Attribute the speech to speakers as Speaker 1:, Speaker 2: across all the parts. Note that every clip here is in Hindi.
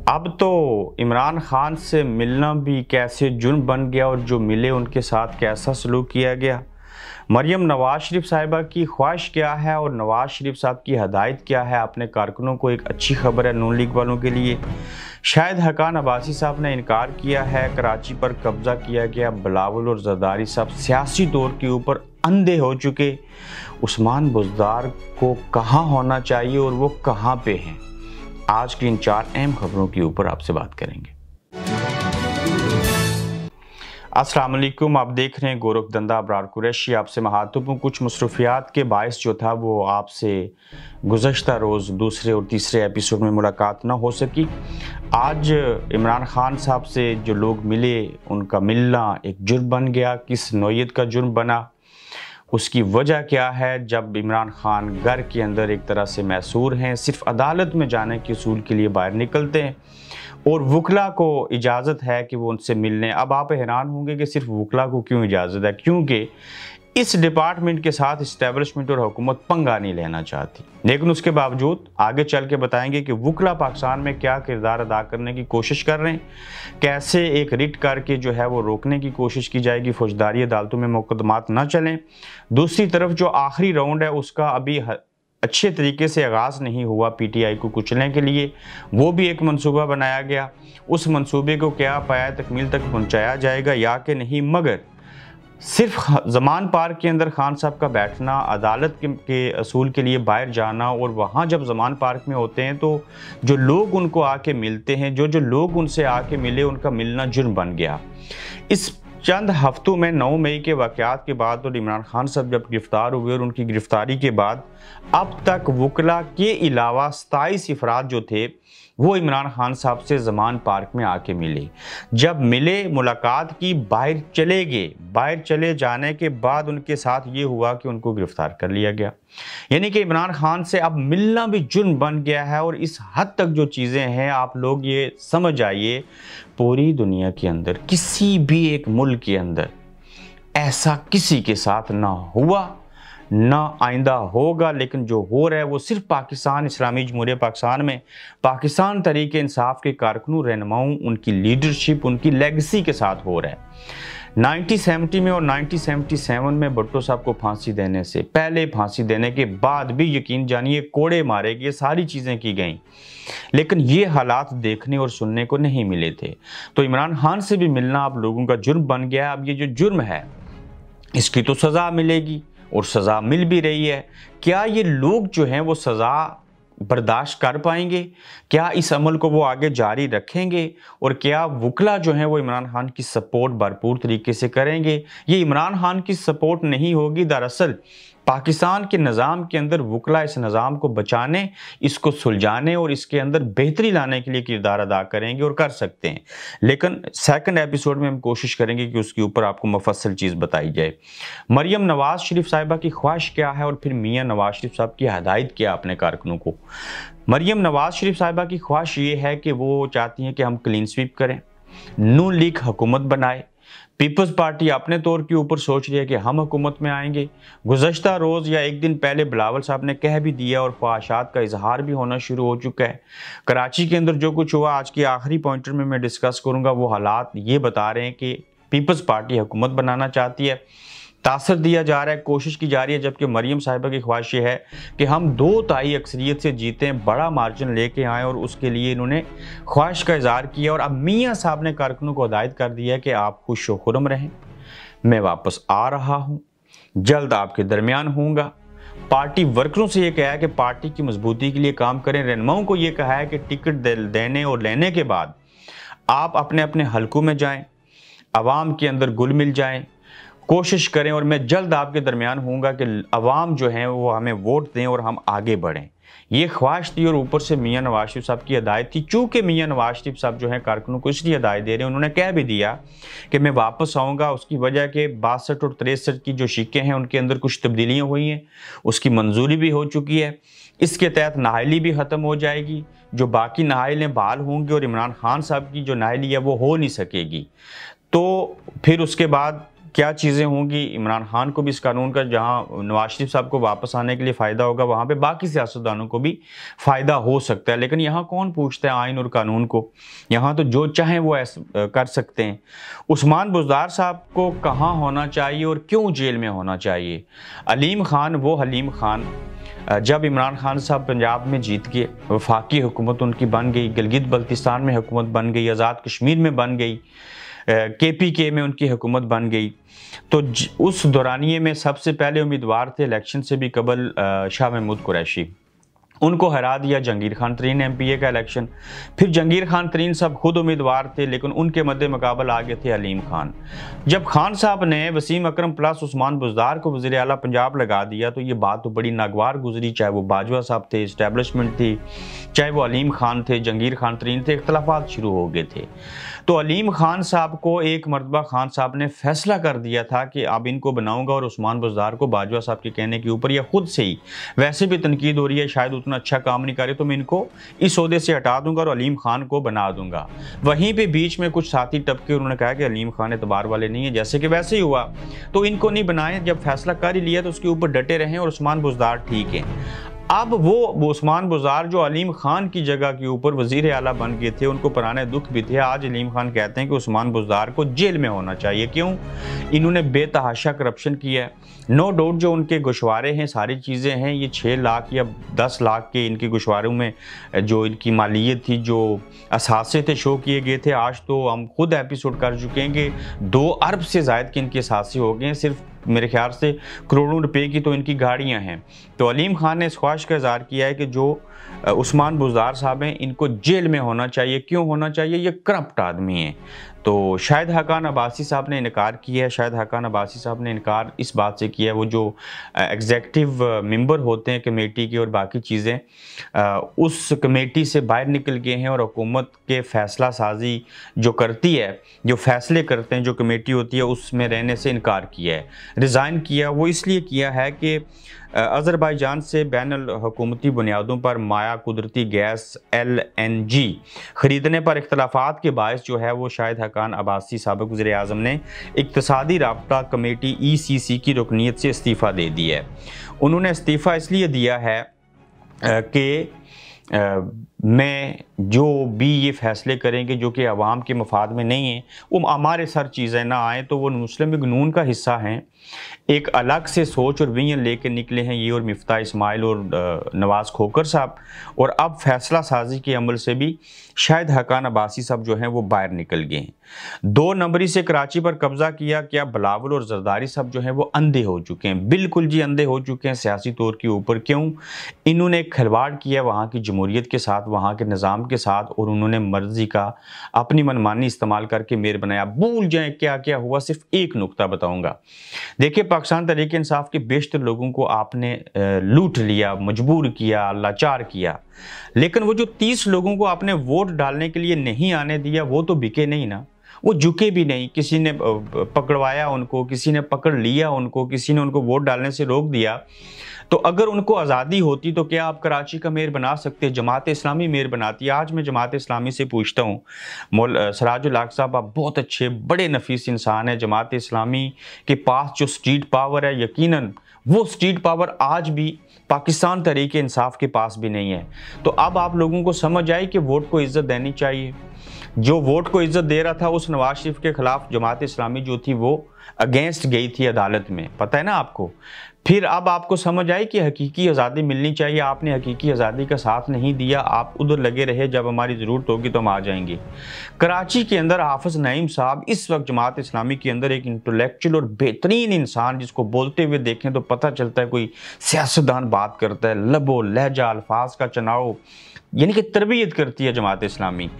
Speaker 1: अब तो इमरान खान से मिलना भी कैसे जुर्म बन गया और जो मिले उनके साथ कैसा सलूक किया गया। मरियम नवाज शरीफ साहिबा की ख्वाहिश क्या है और नवाज शरीफ साहब की हदायत क्या है अपने कारकुनों को, एक अच्छी खबर है नून लीग वालों के लिए। शाहिद हक्कान अब्बासी साहब ने इनकार किया है, कराची पर कब्जा किया गया। बिलावल और जरदारी साहब सियासी दौर के ऊपर अंधे हो चुके। उस्मान बुज़दार को कहाँ होना चाहिए और वो कहाँ पे हैं, आज की इन 4 अहम खबरों के ऊपर आपसे बात करेंगे। अस्सलाम वालेकुम, आप देख रहे हैं गोरखधंधा अबरार कुरैशी। आपसे महत्वपूर्ण कुछ मसरूफियात के बायस जो था वो आपसे गुज़श्ता रोज़ दूसरे और तीसरे एपिसोड में मुलाकात ना हो सकी। आज इमरान खान साहब से जो लोग मिले उनका मिलना एक जुर्म बन गया। किस नौयत का जुर्म बना, उसकी वजह क्या है। जब इमरान खान घर के अंदर एक तरह से मैसूर हैं, सिर्फ अदालत में जाने के उसूल के लिए बाहर निकलते हैं और वकला को इजाज़त है कि वो उनसे मिलने। अब आप हैरान होंगे कि सिर्फ वकला को क्यों इजाज़त है, क्योंकि इस डिपार्टमेंट के साथ इस्टेब्लिशमेंट और हुकूमत पंगा नहीं लेना चाहती। लेकिन उसके बावजूद आगे चल के बताएंगे कि वकला पाकिस्तान में क्या किरदार अदा करने की कोशिश कर रहे हैं, कैसे एक रिट करके जो है वो रोकने की कोशिश की जाएगी, फौजदारी अदालतों में मुकदमात ना चलें। दूसरी तरफ जो आखिरी राउंड है उसका अभी अच्छे तरीके से आगाज़ नहीं हुआ पीटीआई को कुचलने के लिए, वो भी एक मंसूबा बनाया गया। उस मंसूबे को क्या पाया तकमील तक पहुँचाया जाएगा या कि नहीं। मगर सिर्फ ज़मान पार्क के अंदर खान साहब का बैठना, अदालत के असूल के लिए बाहर जाना और वहाँ जब ज़मान पार्क में होते हैं तो जो लोग उनको आके मिलते हैं, जो लोग उनसे आके मिले, उनका मिलना जुर्म बन गया। इस चंद हफ्तों में 9 मई के वाक़यात के बाद और इमरान खान साहब जब गिरफ़्तार हुए और उनकी गिरफ़्तारी के बाद अब तक वकला के अलावा 27 अफराद जो थे वो इमरान खान साहब से ज़मान पार्क में आके मिले। जब मिले, मुलाकात की, बाहर चले गए। बाहर चले जाने के बाद उनके साथ ये हुआ कि उनको गिरफ़्तार कर लिया गया। यानी कि इमरान खान से अब मिलना भी जुर्म बन गया है। और इस हद तक जो चीज़ें हैं, आप लोग ये समझ आइए, पूरी दुनिया के अंदर किसी भी एक मुल्क के अंदर ऐसा किसी के साथ ना हुआ ना आइंदा होगा। लेकिन जो हो रहा है वो सिर्फ पाकिस्तान इस्लामी जमहूरियत पाकिस्तान में पाकिस्तान तहरीक इंसाफ के कारकुनों, रहनुमाओं, उनकी लीडरशिप, उनकी लेगेसी के साथ हो रहा है। 1970 में और 1977 में भुट्टो साहब को फांसी देने से पहले, फांसी देने के बाद भी यकीन जानिए कोड़े मारे गए, सारी चीज़ें की गईं, लेकिन ये हालात देखने और सुनने को नहीं मिले थे। तो इमरान खान से भी मिलना आप लोगों का जुर्म बन गया। अब ये जो जुर्म है इसकी तो सज़ा मिलेगी और सज़ा मिल भी रही है। क्या ये लोग जो हैं वो सज़ा बर्दाश्त कर पाएंगे? क्या इस अमल को वो आगे जारी रखेंगे? और क्या वकला जो हैं वो इमरान खान की सपोर्ट भरपूर तरीके से करेंगे? ये इमरान खान की सपोर्ट नहीं होगी, दरअसल पाकिस्तान के निज़ाम के अंदर वकला इस निज़ाम को बचाने, इसको सुलझाने और इसके अंदर बेहतरी लाने के लिए किरदार अदा करेंगे और कर सकते हैं। लेकिन सेकंड एपिसोड में हम कोशिश करेंगे कि उसके ऊपर आपको मुफस्सल चीज़ बताई जाए। मरियम नवाज शरीफ साहिबा की ख्वाहिश क्या है और फिर मियाँ नवाज शरीफ साहब की हदायत क्या अपने कारकुनों को। मरियम नवाज शरीफ साहिबा की ख्वाहिश ये है कि वो चाहती हैं कि हम क्लीन स्वीप करें, नून लीग हुकूमत बनाए। पीपल्स पार्टी अपने तौर के ऊपर सोच रही है कि हम हुकूमत में आएंगे। गुज़श्ता रोज़ या एक दिन पहले बिलावल साहब ने कह भी दिया और ख्वाहिशात का इजहार भी होना शुरू हो चुका है। कराची के अंदर जो कुछ हुआ आज के आखिरी पॉइंटर में मैं डिस्कस करूंगा, वो हालात ये बता रहे हैं कि पीपल्स पार्टी हुकूमत बनाना चाहती है, तासर दिया जा रहा है, कोशिश की जा रही है। जबकि मरियम साहिबा की ख्वाहिश ये है कि हम 2/3 अक्सरियत से जीतें, बड़ा मार्जिन लेके आएँ और उसके लिए इन्होंने ख्वाहिश का इजहार किया। और अब मियाँ साहब ने कारकुनों को हिदायत कर दिया है कि आप खुश व खुर्म रहें, मैं वापस आ रहा हूँ, जल्द आपके दरमियान होऊंगा। पार्टी वर्करों से ये कहा है कि पार्टी की मजबूती के लिए काम करें। रहनुमाओं को ये कहा है कि टिकट देने और लेने के बाद आप अपने अपने हलकों में जाएँ, आवाम के अंदर गुल मिल जाएँ, कोशिश करें और मैं जल्द आपके दरमियान होऊंगा कि अवाम जो हैं वो हमें वोट दें और हम आगे बढ़ें। ये ख्वाहिश थी और ऊपर से मियाँ नवाज शरीफ साहब की हिदायत थी। चूँकि मियाँ नवाज शरीफ साहब जो हैं कारकुनों को इसलिए हिदायत दे रहे हैं, उन्होंने कह भी दिया कि मैं वापस आऊँगा। उसकी वजह के 62 और 63 की जो शिक्के हैं उनके अंदर कुछ तब्दीलियाँ हुई हैं, उसकी मंजूरी भी हो चुकी है। इसके तहत नाहली भी ख़त्म हो जाएगी, जो बाकी नाहलें बहाल होंगी और इमरान खान साहब की जो नाहली है वो हो नहीं सकेगी। तो फिर उसके बाद क्या चीज़ें होंगी। इमरान खान को भी इस कानून का, जहां नवाज शरीफ साहब को वापस आने के लिए फ़ायदा होगा, वहां पे बाकी सियासतदानों को भी फ़ायदा हो सकता है। लेकिन यहाँ कौन पूछता है आइन और कानून को, यहाँ तो जो चाहें वो ऐसा कर सकते हैं। उस्मान बुज़दार साहब को कहाँ होना चाहिए और क्यों जेल में होना चाहिए? अलीम खान, वो हलीम खान, जब इमरान खान साहब पंजाब में जीत गए, वफाकी हुकूमत उनकी बन गई, गिलगित बल्तिस्तान में हुकूमत बन गई, आज़ाद कश्मीर में बन गई, KPK में उनकी हुकूमत बन गई, तो उस दौरानिए में सबसे पहले उम्मीदवार थे इलेक्शन से भी कबल शाह महमूद कुरैशी। उनको हरा दिया जंगीर खान तरीन MPA का इलेक्शन। फिर जंगीर खान तरीन साहब खुद उम्मीदवार थे, लेकिन उनके मद्दे मुकाबल आ गए थे अलीम खान। जब खान साहब ने वसीम अकरम प्लस उस्मान बुज़दार को वज़ीर आला पंजाब लगा दिया, तो ये बात तो बड़ी नागवार गुजरी, चाहे वो बाजवा साहब थे, इस्टेब्लिशमेंट थी, चाहे वो अलीम खान थे, जंगीर खान तरीन थे, इख्तलाफात शुरू हो गए थे। तो अलीम खान साहब को एक मरतबा खान साहब ने फैसला कर दिया था कि अब इनको बनाऊंगा, और उस्मान बुज़दार को बाजवा साहब के कहने के ऊपर या खुद से ही, वैसे भी तनकीद हो रही है शायद उतना अच्छा काम नहीं करे, तो मैं इनको इस ओहदे से हटा दूंगा और अलीम खान को बना दूंगा। वहीं पे बीच में कुछ साथी टपके, उन्होंने कहा कि अलीम खान एतबार वाले नहीं है, जैसे कि वैसे ही हुआ, तो इनको नहीं बनाए। जब फैसला कर ही लिया तो उसके ऊपर डटे रहें, और उस्मान बुज़दार ठीक है। अब वो उस्मान बुज़दार जो अलीम खान की जगह के ऊपर वज़ीर आला बन गए थे, उनको पुराने दुख भी थे। आज अलीम खान कहते हैं कि उस्मान बुज़दार को जेल में होना चाहिए। क्यों? इन्होंने बेतहाशा करप्शन किया है। नो डाउट जो उनके गोशवारे हैं, सारी चीज़ें हैं, ये 6 लाख या 10 लाख के इनके गोशवारों में जो इनकी मालियत थी, जो असासे थे, शो किए गए थे। आज तो हम खुद एपिसोड कर चुके हैं कि 2 अरब से ज़ायद के इनके असासे हो गए हैं। सिर्फ मेरे ख्याल से करोड़ों रुपए की तो इनकी गाड़ियां हैं। तो अलीम खान ने इस ख्वाहिश का इज़हार किया है कि जो उस्मान बुज़दार साहब हैं, इनको जेल में होना चाहिए। क्यों होना चाहिए? ये करप्ट आदमी हैं। तो शाहिद हक़ान अब्बासी साहब ने इनकार किया है। शाहिद हक़ान अब्बासी साहब ने इनकार इस बात से किया है, वो जो एग्जेक्टिव मेंबर होते हैं कमेटी के और बाकी चीज़ें, उस कमेटी से बाहर निकल गए हैं और हुकूमत के फ़ैसला साजी जो करती है, जो फ़ैसले करते हैं, जो कमेटी होती है, उसमें रहने से इनकार किया है, रिज़ाइन किया। वो इसलिए किया है कि अज़रबैजान से बैनुल हुकूमती बुनियादों पर माया कुदरती गैस LNG ख़रीदने पर इख्तलाफात के बायस जो है वो शाहिद हक़ान अब्बासी साबिक़ वज़ीर आज़म ने इक़्तिसादी राब्ता कमेटी ECC की रुकनीत से इस्तीफ़ा दे दिया है। उन्होंने इस्तीफ़ा इसलिए दिया है कि मैं जो भी ये फ़ैसले करेंगे जो कि अवाम के मफाद में नहीं है, वो हमारे सर चीज़ें ना आए, तो वो मुस्लिम लीग नून का हिस्सा हैं। एक अलग से सोच और विजन लेकर निकले हैं ये और मिफ्ता इस्माइल और नवाज़ खोखर साहब, और अब फैसला साजी के अमल से भी शाहिद हक़ान अब्बासी साहब जो हैं वो बाहर निकल गए हैं। 2 नंबरी से कराची पर कब्ज़ा किया। क्या बिलावल और जरदारी साहब जो हैं वो अंधे हो चुके हैं? बिल्कुल जी, अंधे हो चुके हैं सियासी तौर के ऊपर। क्यों? इन्होंने खिलवाड़ किया वहाँ की जमहूरियत के साथ, वहाँ के निज़ाम के साथ, और उन्होंने मर्जी का अपनी मनमानी इस्तेमाल करके मेयर बनाया। भूल जाएं क्या क्या हुआ, सिर्फ एक नुक्ता बताऊंगा। देखिए, पाकिस्तान तहरीक इंसाफ के बेशतर लोगों को आपने लूट लिया, मजबूर किया, लाचार किया, लेकिन वो जो 30 लोगों को आपने वोट डालने के लिए नहीं आने दिया, वो तो बिके नहीं ना, वो झुके भी नहीं। किसी ने पकड़वाया उनको, किसी ने पकड़ लिया उनको, किसी ने उनको वोट डालने से रोक दिया। तो अगर उनको आज़ादी होती तो क्या आप कराची का मेयर बना सकते? जमात इस्लामी मेयर बनाती। आज मैं जमात इस्लामी से पूछता हूँ, सराजुल हक साहब, आप बहुत अच्छे बड़े नफीस इंसान हैं। जमात इस्लामी के पास जो स्ट्रीट पावर है, यकीनन वो स्ट्रीट पावर आज भी पाकिस्तान तहरीक इंसाफ के पास भी नहीं है। तो अब आप लोगों को समझ आई कि वोट को इज़्ज़त देनी चाहिए। जो वोट को इज़्ज़त दे रहा था, उस नवाज शरीफ के खिलाफ जमात इस्लामी जो थी वो अगेंस्ट गई थी अदालत में, पता है ना आपको। फिर अब आपको समझ आई कि हकीकी आज़ादी मिलनी चाहिए। आपने हकीकी आज़ादी का साथ नहीं दिया, आप उधर लगे रहे, जब हमारी ज़रूरत होगी तो हम आ जाएंगे। कराची के अंदर हाफिज़ नईम साहब इस वक्त जमात इस्लामी के अंदर एक इंटेलेक्चुअल और बेहतरीन इंसान, जिसको बोलते हुए देखें तो पता चलता है कोई सियासतदान बात करता है, लबो लहजा अल्फाज का चुनाव, यानी कि तरबियत करती है जमात इस्लामी।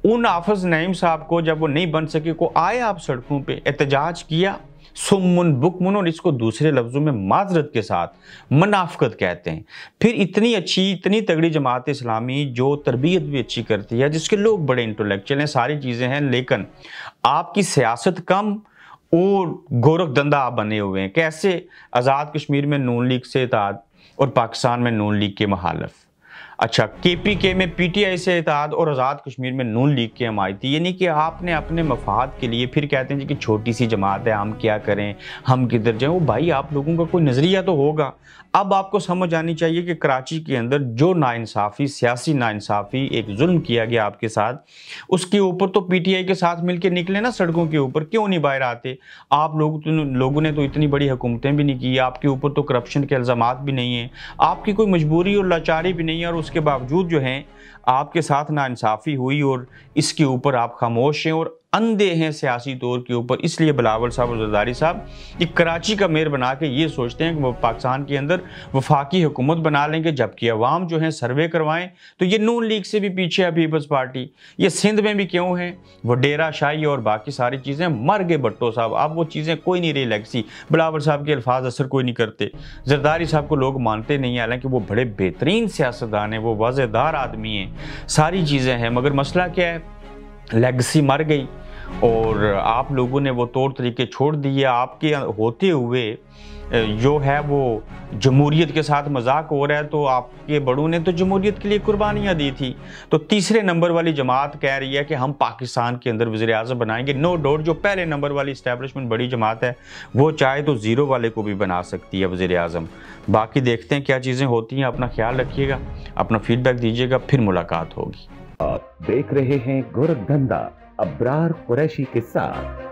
Speaker 1: उन हाफिज़ नईम साहब को जब वो नहीं बन सके, को आए आप सड़कों पे, एहतजाज किया, सुम्मुन बुकमुन, और इसको दूसरे लफ्ज़ों में माजरत के साथ मुनाफिकत कहते हैं। फिर इतनी अच्छी, इतनी तगड़ी जमात इस्लामी जो तरबियत भी अच्छी करती है, जिसके लोग बड़े इंटेलेक्चुअल हैं, सारी चीज़ें हैं, लेकिन आपकी सियासत कम और गोरखधंधा आप बने हुए हैं। कैसे? आज़ाद कश्मीर में नून लीग से इत्तेहाद और पाकिस्तान में नून लीग के मुखालिफ। अच्छा, केपीके में पीटीआई से इत्तेहाद और आज़ाद कश्मीर में नून लीग की हमायती, यानी कि आपने अपने मफाद के लिए फिर कहते हैं जी कि छोटी सी जमात है, हम क्या करें, हम किधर जाएं। वो भाई, आप लोगों का कोई नज़रिया तो होगा। अब आपको समझ आनी चाहिए कि कराची के अंदर जो नाइंसाफ़ी, सियासी नाइंसाफ़ी, एक जुल्म किया गया आपके साथ, उसके ऊपर तो पीटीआई के साथ मिलकर निकले ना सड़कों के ऊपर, क्यों नहीं बाहर आते? आप लोगों ने तो इतनी बड़ी हुकूमतें भी नहीं की, आपके ऊपर तो करप्शन के इल्ज़ामात भी नहीं है, आपकी कोई मजबूरी और लाचारी भी नहीं है, और उसके बावजूद जो है आपके साथ नाइंसाफ़ी हुई और इसके ऊपर आप खामोश हैं और अंधे हैं सियासी तौर के ऊपर। इसलिए बिलावल साहब और जरदारी साहब ये कराची का मेयर बना के ये सोचते हैं कि वो पाकिस्तान के अंदर वफाकी हुकूमत बना लेंगे, जबकि अवाम जो है सर्वे करवाएं तो ये नून लीग से भी पीछे है पीपल्स पार्टी। ये सिंध में भी क्यों है, वो डेरा शाही और बाकी सारी चीज़ें मर गए भट्टो साहब। अब वो चीज़ें कोई नहीं रही लेगसी, बिलावल साहब के अल्फाज असर कोई नहीं करते, जरदारी साहब को लोग मानते नहीं, हालांकि वो बड़े बेहतरीन सियासतदान हैं, वो वाज़ेदार आदमी हैं, सारी चीज़ें हैं, मगर मसला क्या है, लेगसी मर गई और आप लोगों ने वो तौर तरीके छोड़ दिए। आपके होते हुए जो है वो जमहूरियत के साथ मजाक हो रहा है, तो आपके बड़ों ने तो जमहूरियत के लिए कुर्बानियाँ दी थी। तो तीसरे नंबर वाली जमात कह रही है कि हम पाकिस्तान के अंदर वज़ीर आज़म बनाएंगे। नो डाउट जो पहले नंबर वाली इस्टेब्लिशमेंट बड़ी जमात है वो चाहे तो ज़ीरो वाले को भी बना सकती है वज़ीर आज़म। बाकी देखते हैं क्या चीज़ें होती हैं। अपना ख्याल रखिएगा, अपना फीडबैक दीजिएगा, फिर मुलाकात होगी।
Speaker 2: आप देख रहे हैं गोरखधंधा अब्रार कुरैशी के साथ।